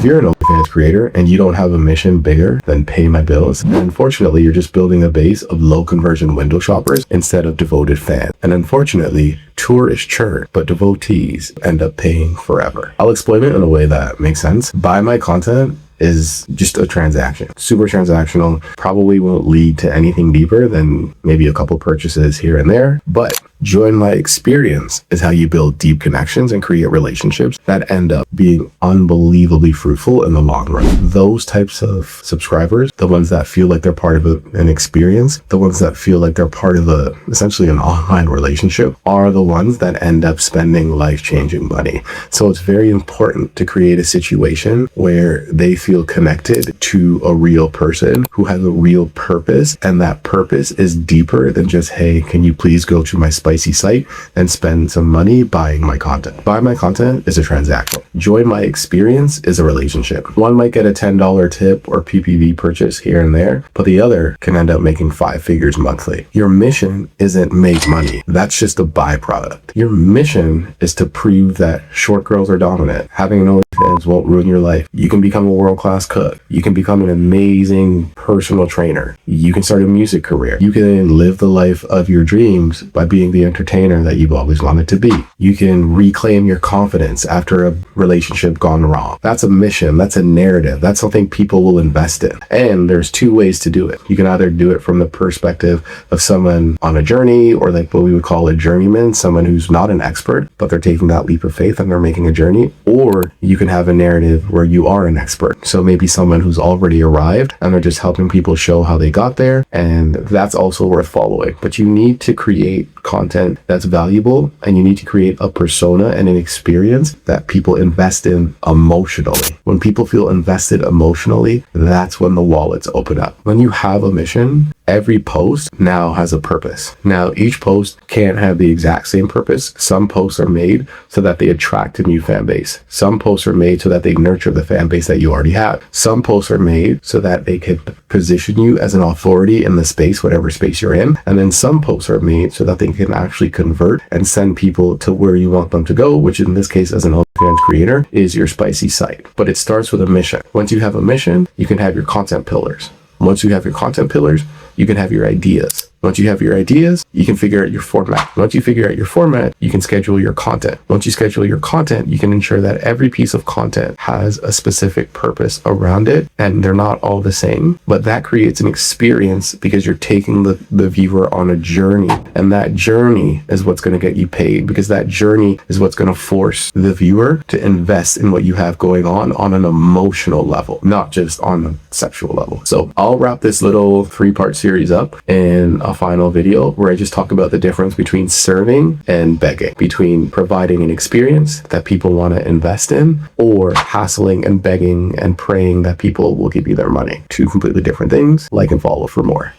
If you're an OnlyFans creator and you don't have a mission bigger than pay my bills, then unfortunately you're just building a base of low conversion window shoppers instead of devoted fans. And unfortunately, tourists churn, but devotees end up paying forever. I'll explain it in a way that makes sense. Buy my content is just a transaction. Super transactional, probably won't lead to anything deeper than maybe a couple purchases here and there, but join my experience is how you build deep connections and create relationships that end up being unbelievably fruitful in the long run. Those types of subscribers, the ones that feel like they're part of an experience, the ones that feel like they're part of essentially an online relationship, are the ones that end up spending life-changing money. So it's very important to create a situation where they feel connected to a real person who has a real purpose, and that purpose is deeper than just, hey, can you please go to my spicy site and spend some money buying my content. Buy my content is a transaction. Join my experience is a relationship. One might get a $10 tip or PPV purchase here and there, but the other can end up making 5 figures monthly. Your mission isn't make money. That's just a byproduct. Your mission is to prove that short girls are dominant. Having an OnlyFans won't ruin your life. You can become a world-class cook. You can become an amazing personal trainer. You can start a music career. You can live the life of your dreams by being the entertainer that you've always wanted to be. You can reclaim your confidence after a relationship gone wrong. That's a mission. That's a narrative. That's something people will invest in. And there's 2 ways to do it. You can either do it from the perspective of someone on a journey, or like what we would call a journeyman, someone who's not an expert, but they're taking that leap of faith and they're making a journey. Or you can have a narrative where you are an expert. So maybe someone who's already arrived and they're just helping people show how they got there. And that's also worth following. But you need to create content that's valuable, and you need to create a persona and an experience that people invest in emotionally. When people feel invested emotionally, that's when the wallets open up. When you have a mission, every post now has a purpose. Now, each post can't have the exact same purpose. Some posts are made so that they attract a new fan base. Some posts are made so that they nurture the fan base that you already have. Some posts are made so that they can position you as an authority in the space, whatever space you're in. And then some posts are made so that they can actually convert and send people to where you want them to go, which in this case, as an OnlyFans creator, is your spicy site. But it starts with a mission. Once you have a mission, you can have your content pillars. Once you have your content pillars, you can have your ideas. Once you have your ideas, you can figure out your format. Once you figure out your format, you can schedule your content. Once you schedule your content, you can ensure that every piece of content has a specific purpose around it, and they're not all the same. But that creates an experience because you're taking the viewer on a journey, and that journey is what's going to get you paid, because that journey is what's going to force the viewer to invest in what you have going on an emotional level, not just on the sexual level. So I'll wrap this little 3-part series up in a final video where I just talk about the difference between serving and begging, between providing an experience that people want to invest in, or hassling and begging and praying that people will give you their money. 2 completely different things. Like and follow for more.